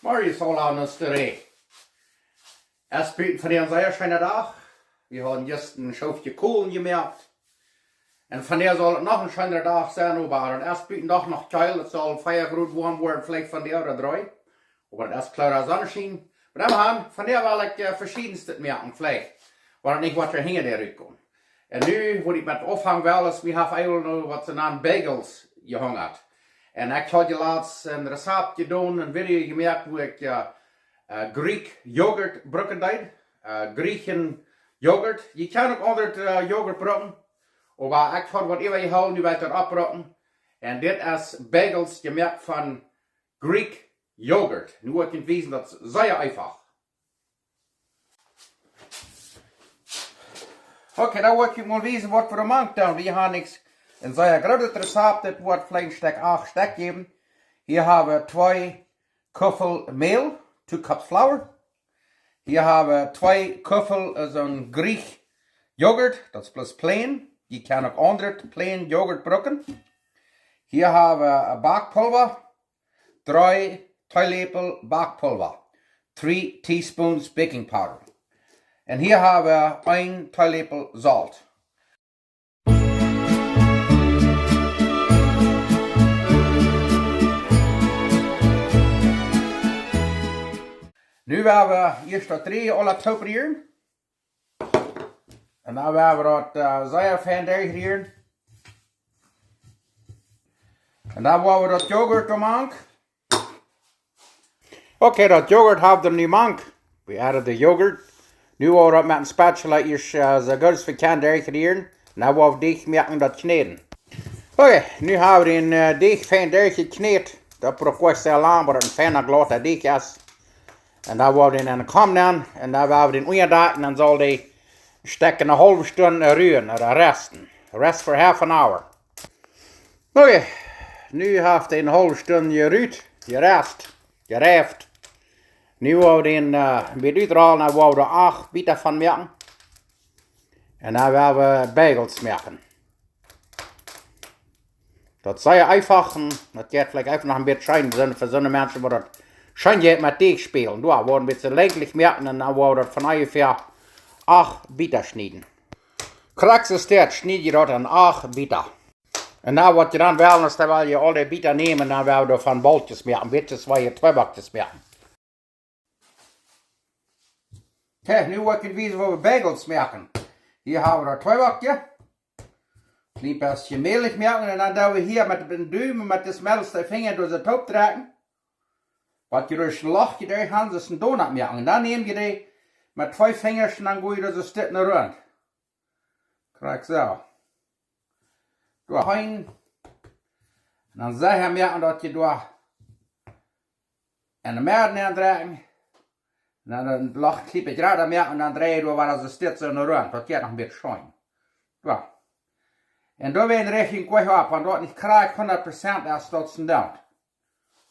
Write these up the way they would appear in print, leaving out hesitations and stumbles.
Morgen soll an uns der Erst bieten von der sehr schönen Tag. Wir haben just ein Schaufchen Kohlen gemerkt. Und von der soll es noch ein schöner Tag sein, aber erst bieten doch noch geil. Es soll feiergrut warm werden, vielleicht von der oder drei. Aber erst klarer Sonnenschein. Aber dann von der will ich verschiedenste merken, vielleicht. Weil nicht, was hinter der rückkommt. Und nu, wo ich mit aufhängen will, ist, wir haben eigentlich noch was sie nennen Bagels gehangen. Und ich habe laatst ein Rezept gedaan, ein Video gemerkt, wo ich Griek Joghurt brücken deed. Griechen Joghurt. Je kan ook andere Joghurt brücken. Aber ich habe was immer gehouden, nu wil ik dat abbrücken. Und das ist Bagels gemerkt von Greek Joghurt. Nur ich wissen, das ist sehr einfach. Okay, dann wollte ich mal wissen, was wir machen tun. Wir haben nichts. Ein sehr großes Rezept, das wird vielleicht 8 Stück geben. Hier haben wir 2 Köffel Mehl, 2 Cups Flour. Hier haben wir 2 Köffel so ein Griech Joghurt, das ist plus plain. Je kan ook andere plain Joghurt brücken. Hier haben wir Backpulver, 3 Teelöffel Backpulver, 3 Teaspoons Baking Powder. Und hier haben wir 1 Teelöffel Salz. Nu werden wir eerst dat 3 alle toeperieren. En dan werden we dat zeer fijn degrieren. En dan willen we dat yoghurt maken. Oké, dat yoghurt hebben we nu maken. We added de yoghurt. Nu willen we dat met een spatula eerst zo goed als we kunnen degrieren. En dan willen we deeg maken dat kneaden. Oké, nu hebben we een deeg fijn deeg gekneed. Dat probeert heel lang, maar een fijne glatte deeg is. En dan willen we in een kom doen. En dan willen we den onderdagen. En dan zal die stekken een halve stunde ruwen, oder resten. Rest for half an hour. Oké, nu heeft hij een halve stunde geruwd, gerest, gerijft. Nu willen we den een beetje uithalen en willen we er 8 bieten van maken. En dan willen we bagels maken. Dat is zeer einfach, dat gaat vielleicht einfach noch ein bisschen schön, für so eine Menschen, die das schön geht mit Deeg spielen. Da wollen wir ein bisschen länglich machen und dann wollen wir das von ungefähr 8 Bitter schneiden. Kraks ist das, schneid je dat in 8 Bitter. En nou wat je dan wel is, dan wil je alle Bitter nemen en dan wil je van bolletjes maken. Bitjes waar je 2 bakjes maken. Kijk, nu wil ik het wijzen hoe we bagels maken. Hier hebben we dat 2 bakjes. Klein beetje mehlig maken en dan doen we hier met de duim met de smelste vinger door de top trekken. Wat je dus lachje door hand is een donut maken. En dan neem je die met 2 vingers en dan gooi je er zo stuk naar rond. Kijk zo. Door heen. En dan zeg je merken dat je door en de merden aandrijven. En dan lach knip je eruit merken en dan draai je door waar ze stuk zo naar rond. Dat gaat nog een beetje schoon. Door. En door weer in de richting kwijt op, want dat niet krijg 100% als dat ze doet.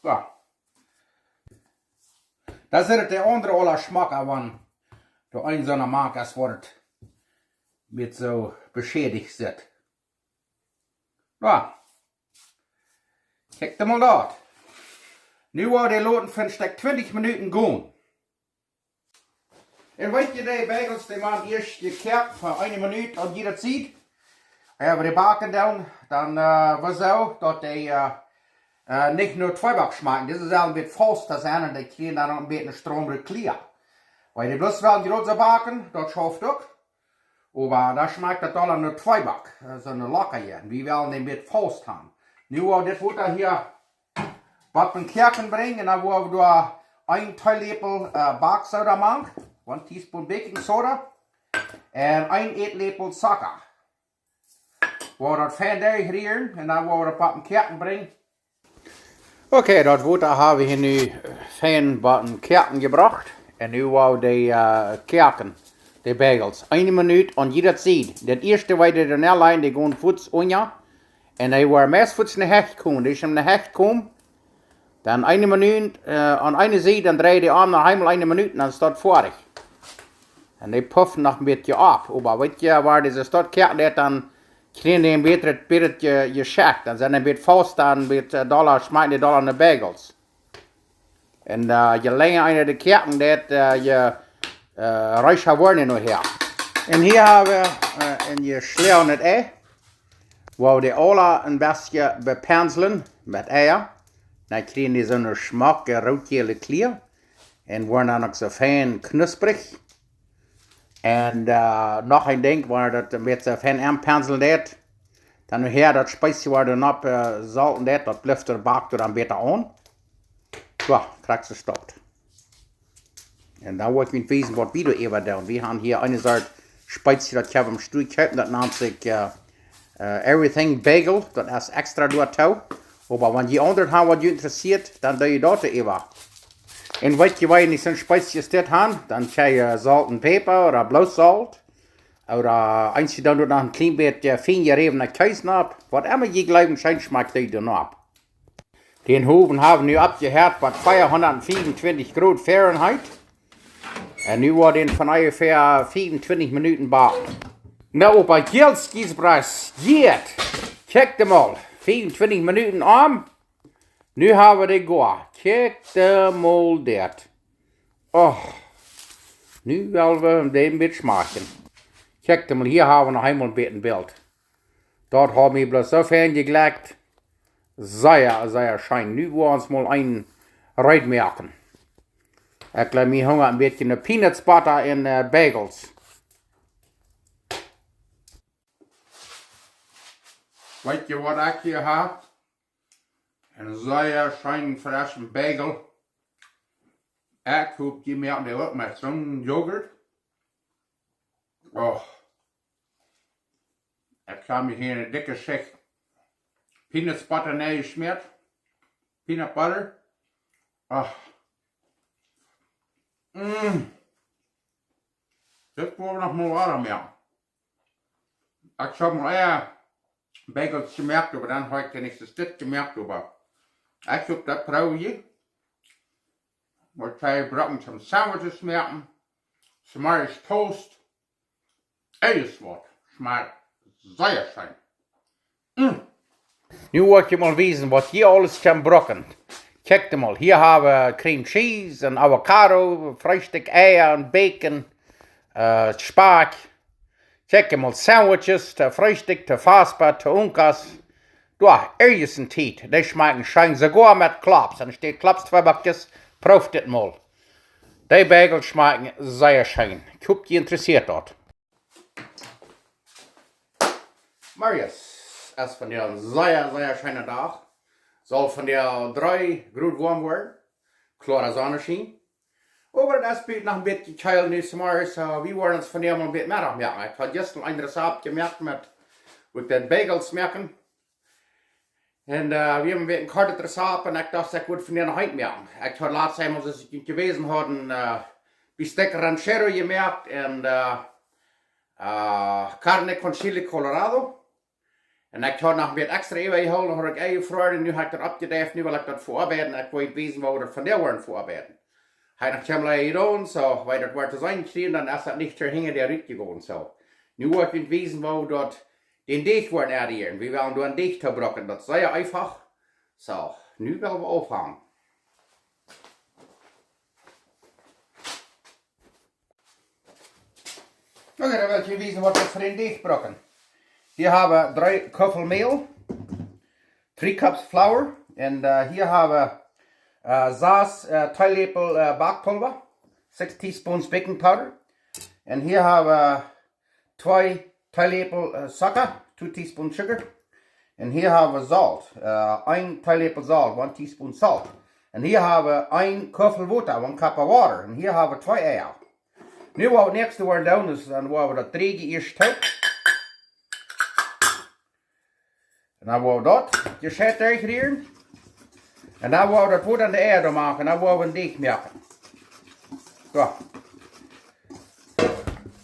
Door. Dat is het de andere alle smaak aan. Door een zo'n maak als wordt met zo beschädigt zit. Ja. Kijk dan maar dat. Nu worden die loten van stek 20 minuten gaan. En weet je, die bagels die man eerst gekert voor 1 minuut en je dat ziet. En we die bakken dan was zo dat die nicht nur 2 bak smaken. Dit is al een beetje vaster zijn en die krijgen dan een beetje een stromere kleur. Weil die bloß werden die rote baken, das schafft auch. Aber da schmeckt das dann nur 2 bak. So eine Locker hier. Wir wollen den mit Faust haben. Nur das wird da hier was mit Kerken bringen. Und dann wollen wir da 1 Teelöffel Backsoda machen. 1 Teaspoon Baking Soda. Und 1 Etelöffel Zucker. Wir das fein degrieren. Und dann wollen wir das was mit Kerken bringen. Okay, das Water haben wir hier nu fein was mit Kerken gebracht. En nu wou die kerken, die bagels, 1 minuut en je dat ziet. Dat eerste waar je er alleen, die gaan voets onja. En die waren meest voets naar hecht komen. Dus om naar hecht komen, dan 1 minuut aan eine zijde, dan draai je die arm naar helemaal 1 minuut en dan staat vorig. En die puffen nog een beetje op. Maar weet je, waar deze staat kerken, dan krijgen die een beetje geschakt. Dan zijn een beetje vast, dan een beetje dollar, schmijten die dollar naar bagels. En je länger eine de kerken, dat je reicher worden nog her. En hier hebben we en je sleeuw het ei. Waar de alle een beetje bepenselen met eier. Dan krijgen die zo'n smaak, roodgele kleur. En worden dan ook zo fijn knusprig. En nog een ding, waar dat een beetje fijn aanpenselen deed. Dan her dat spice worden op zout en dat blijft er bakt er dan beter aan. Ja, krijgt ze stopt. En dan wordt het wezen wat we even doen. We hebben hier een soort spice dat je hem stuk hebt. Dat noemt zich everything bagel. Dat is extra door toe. Maar wanneer je onder hebt wat je interesseert, dan doe je dat even. En weet je waar je niet zo'n spice zit hebben, dan krijg je zout en peper of blauwzout. Oder als je dan nog een klein beetje fijn gerevene kaas op. Wat immer je gelooft, zijn smaakt je dan op. Den Hoven haben nu abgehört bei 224 Grad Fahrenheit. Und nu wordt den von ungefähr 25 Minuten bakt. Nou, bei Kielskiespreis geht. Kijk mal, 25 Minuten am. Nu haben wir den go. Kijk mal dat. Oh, nu willen we hem den beetje smaken. Kijk mal, hier haben wir noch einmal ein bisschen Bild. Dort haben wir bloß so fern gelegt. Sehr schön. Nu wollen wir uns mal einen reinmerken. Ich glaube, wir haben ein bisschen Peanuts Butter in Bagels. Weißt ihr, was ich hier habe? Einen sehr schönen, frischen Bagel. Ich habe die merken, der wird mit so einem Joghurt. Oh. Ich habe mir hier eine dicke Schicht Peanuts Butter geschmiert. Peanut Butter. Ach. Das wollen wir noch mal weiter mehr. Ich habe mal Bagels gemerkt, aber dann heute nicht das gemerkt, aber ich habe das Brauche. Was ich brauchen zum Sandwiches merken. Smarrisch Toast. Alles Wort. Schmeckt sehr schön. Nu wordt je mal wissen, wat hier alles kan brokken. Kijk mal, hier haben wir cream cheese, een avocado, Frühstück, Eier, en bacon, Spark. Kijk mal, sandwiches, te Frühstück, te Fastbaar, te Unkas. Ja, ergens een tijd. Die schmecken schön, sogar mit Klaps. En er steht Klaps 2 bakjes, proef dit mal. Die Bagels schmecken sehr schön. Ich hoffe, die interessiert dort. Marius. Es von der sehr schönen Tag. Soll von der 3 Grad warm werden. Klare Sonne schien. Aber das wird noch ein bisschen kalt nächstes Mal. So, wir wollen uns von der mal ein bisschen mehr merken. Ich habe gestern ein Rezept gemerkt mit den Bagels merken. Und wir haben ein bisschen kaltes Rezept und ich dachte, ich würde von der noch heute merken. Ich habe letztes Mal, als ich gewesen habe, Bistec Ranchero gemerkt und Carne con Chile Colorado. En ik had nog een beetje extra even gehouden, dan had ik eigen gevraagd en nu heb ik dat opgedacht, nu wil ik dat voorarbeiden. Ik wil weten waar we dat van der waren voorarbeiden. Hij had nog helemaal gedaan, zo, weil dat wordt te zijn gekregen, dan is dat niet terhingen der Riet gegaan, zo. Nu wil ik weten waar we dat den Deeg worden erdieren. We willen door een Deeg te brokken, dat is zeer einfach. Zo, nu willen we aufhangen. Oké, dan wil ik je weten wat we voor een Deeg brokken. Hier haben wir 3 Köffel Mehl, 3 Cups Flour und hier haben wir Saas, 2 Lepel Backpulver, 6 Teaspoons Baking Powder und hier haben wir 2 Lepel Zucker, 2 Teaspoons Sugar und hier haben wir Salt, 1 Lepel Salt, 1 Teaspoon Salt und hier haben wir 1 Köffel Wasser, 1 Cup of Water und hier haben wir 2 Eier. Nu wat we nächste worden doen is dan worden we dat drieën eerst uit. En dan worden we dat gescheit uitgereden. En dan worden we dat goed aan de aarde maken. En dan worden we een deeg maken. Zo.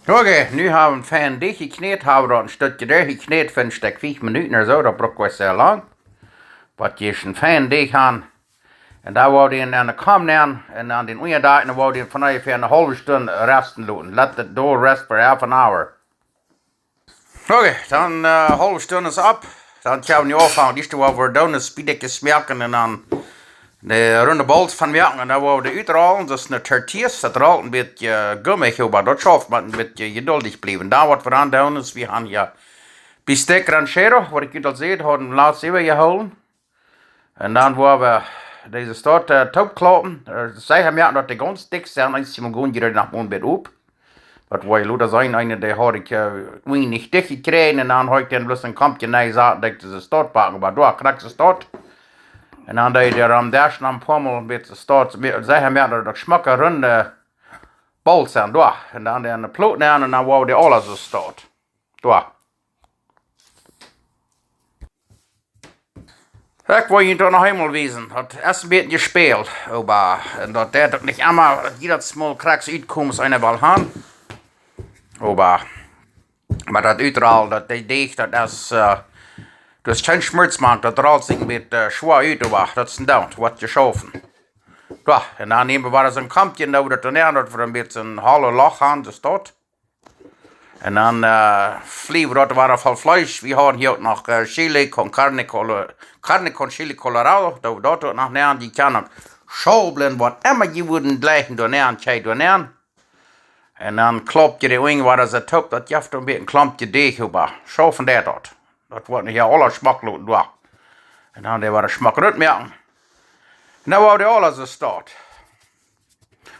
Oké, nu hebben we een fijn deeg gekneed. Hebben we dat een stukje daar gekneed voor een stuk 5 minuten of zo. Dat braucht wel zeer lang. Wat je een fijn deeg aan. En dan worden we aan de kam nemen. En aan de onderdag worden we van ongeveer een halve stunde resten laten. Let het door rest voor half an hour. Oké, dan halve stunde is op. Dan gaan we nu afhangen. Dit is wat we doen, is spiedekjes smelken en dan De runde Balls van werken en dan wou de uitrollen, dat is een tortillas, dat rolt een beetje gummig, maar dat schafft man een beetje geduldig blijven. Daar wat we aan doen is, we gaan hier bestek ranchero, wat ik al zei, hadden we laatst even gehouden. En dan waar we deze stad toepklappen, zij hebben ja dat de ganz dik zijn, als je maar gewoon hier naar mijn bed op. Dat wil je zijn, eine die had ik weinig dicht gekregen en dan had ik dan bloß een kampje nee zaten, dat ik de stad pakken, maar daar krijg de stad. En dan deed je am dersten am pommel met de stad, zij hebben ja dat schmakke runde bal zijn, daar. En dan de ploot neer en dan wou die alles zo stad. Daar. Ik wil je toch nog eenmaal wezen. Het is een beetje gespeeld, maar dat deed niet immer, jeder small cracks uitkomst eine bal gaan. Maar dat uiteraal, dat deeg, dat is, dat is geen schmutzmank, dat rolt zich met schwaar uit, maar dat is een down, wat je schaffen. Ja, en dan nemen we eens een kampje, nou dat er dat we een beetje een halve lach aan de stad. En dan vliegen we dat waar van vlees. We hadden hier ook nog chili con carne con chili colorado. Dat ook nog neer, die kan ook schabelen, wat immer je willen leggen door neer, tjej door neer. En dan klopt je de wing waar ze top, dat je heeft een beetje een klampje deeg over. Zo van dat. Dat wordt hier alle smaklood door. En dan die waren smak rut merken. En dan wou alles zo staat.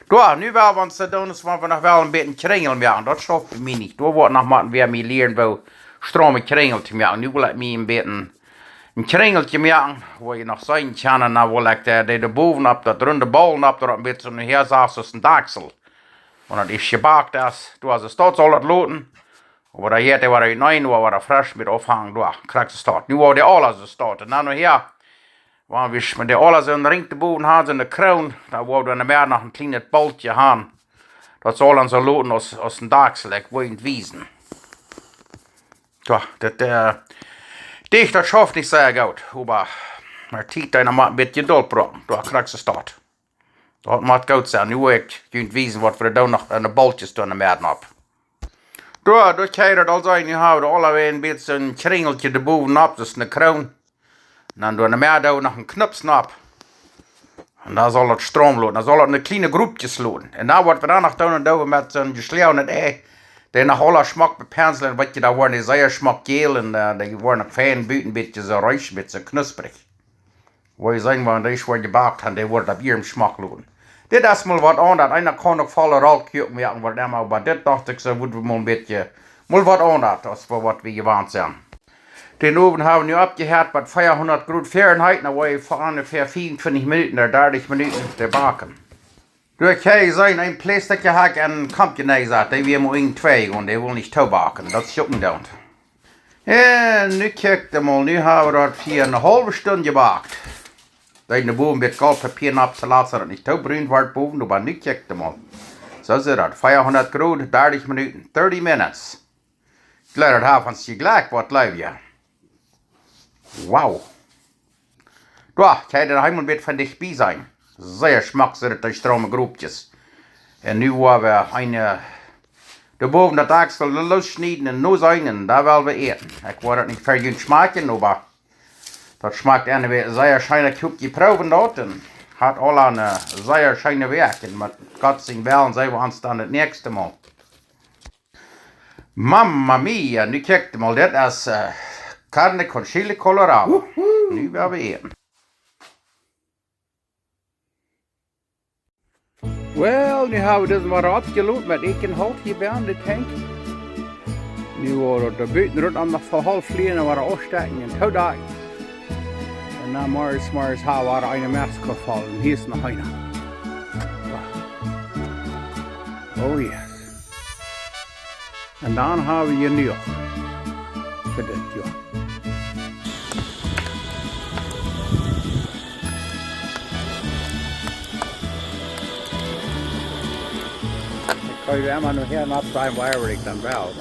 Daar, nu wel, want ze doen is, want we nog wel een beetje kringel maken. Dat schaft bij mij niet. Daar wordt nog maar weer mee leren wel strome kringel te maken. Nu wil ik mij een beetje een kringeltje maken, waar je nog zijn kan. En dan wil ik de bovenop, dat runde bal op, er een beetje zo'n heerzaag als een daksel. Want dat is gebakt is. Toen ze staat zal het loten. Waar dat hier, waar je nein, waar dat fresh met afhangen, daar krijgt ze staat. Nu wordt die alles staat. En dan nog hier. Want we met de alles in de ring te boven hadden in de kroon, dan worden we meer nog een klein baltje aan. Dat zal dan zo loten als een dagsel, ik wil het wezen. Ja, dat dicht dat schafft niet zo goed, maar tiet dan maar een beetje doorpraten, daar krijgt ze staat. Dat moet goed zijn, nu wil ik het wezen wat we dan nog aan de baltjes doen meer op. Ja, dat kan je dat al zijn, nu houden we alle een beetje een kringeltje erbovenop, dus een kroon. En dan doen we meer nog een knopsnap. En dan zal het stroom lopen. Dan zal het een kleine groepjes lopen. En dan wat we dan nog doen met zo'n gesleeuwde ei. Die nog alle smak bepenselen. Wat je daar wordt, die zeer smak geel. En die worden nog fijn buiten, een beetje zo ruis, een beetje knusperig. Waar je zijn, want die wordt gebakt en die wordt op ihrem smak lopen. Dit is maar wat anders. Einer kan nog volle rolkjöp maken, maar dit dacht ik, zo moeten we maar een beetje, maar wat anders, als voor wat we gewend zijn. Den oven hebben we nu opgeheerd met 400 graden Fahrenheit. Dan wil je voor ongeveer 24 minuten naar 30 minuten te bakken. Dus kan je zijn, een plasticje hak en een kampje neerzet. Die wil maar in twee gaan, die wil niet te bakken. Dat is ook down. En nu kijk je mal, nu hebben we dat voor een halve stunde gebakt. Dat de boven met koolpapier op, zodat het niet te bruin wordt boven. Maar nu kijk je mal. Zo zit dat, 400 graden, 30 minuten, 30 minutes. Ik laat het hebben, want je gelijk wat leuk je. Wauw. Daar kan je er helemaal een beetje van dichtbij zijn. Zeer smakelijk, die strome groepjes. En nu waar we daarboven dat aksel lossnijden en nu zijn en daar willen we eten. Ik wil het niet ver goed smaken, maar dat smaakt een zeer schijne koekje proeven dat. En hat al een zeer schijne werk. En met God zijn wel zijn we ons dan het nächste Mal. Mamma mia, nu kijk je mal, dit is carne con chili colorado. Nu willen we eten. Wel, nu hebben we dus maar opgelopen met ekenhout hier bij aan de tank. Nu worden de buiten rond om nog voor half vliegen en waren afsteken en toedagen. En dan morgens hebben we een mes gevallen. Hier is nog een. Oh yes. En dan hebben we hier nu ook. Voor dit, ja. Kan je helemaal nog hier op zijn waar ik dan wel.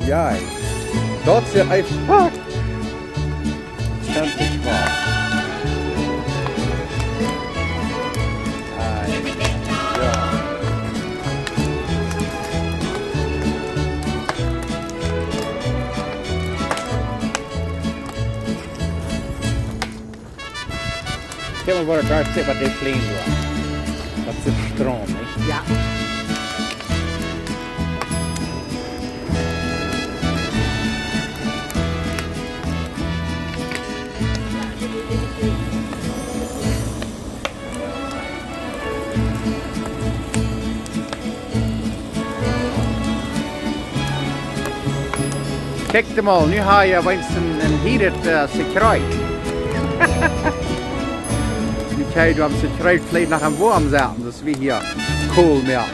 Ja, dort ist einfach 20 Grad. Kijk maar waar ik daar zit wat dit vlees was. Dat is stroom, hè? Ja. Kijk mal, nu har jag een heated sekruid. Nu kan du am sekruid vielleicht nach einem Wurm sagen, das ist wie hier Kohlmeer.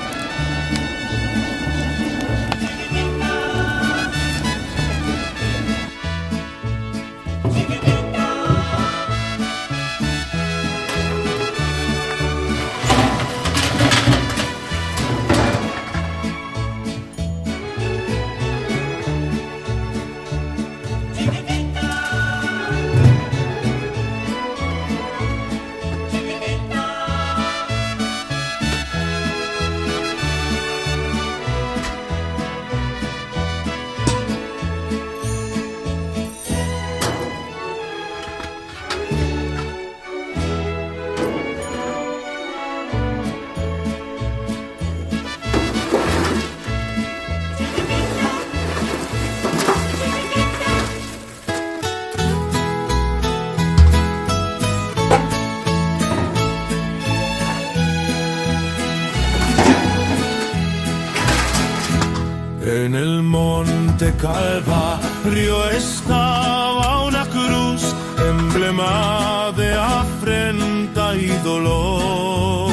En el monte Calvario estaba una cruz, emblema de afrenta y dolor.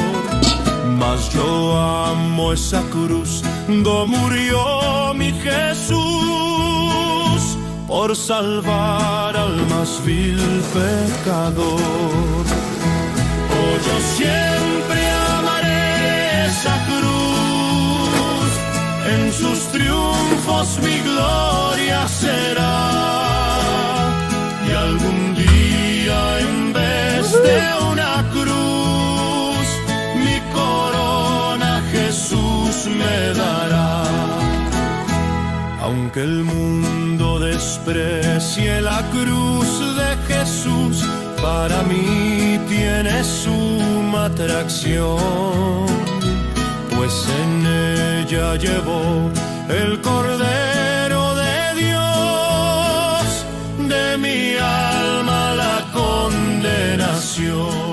Mas yo amo esa cruz, donde murió mi Jesús, por salvar al más vil pecador. Oh, yo siempre amaré esa cruz, en sus triunfos mi gloria será. Y algún día en vez de una cruz, mi corona Jesús me dará. Aunque el mundo desprecie la cruz de Jesús, para mí tiene suma atracción, pues en ella llevó el Cordero de Dios de mi alma la condenación.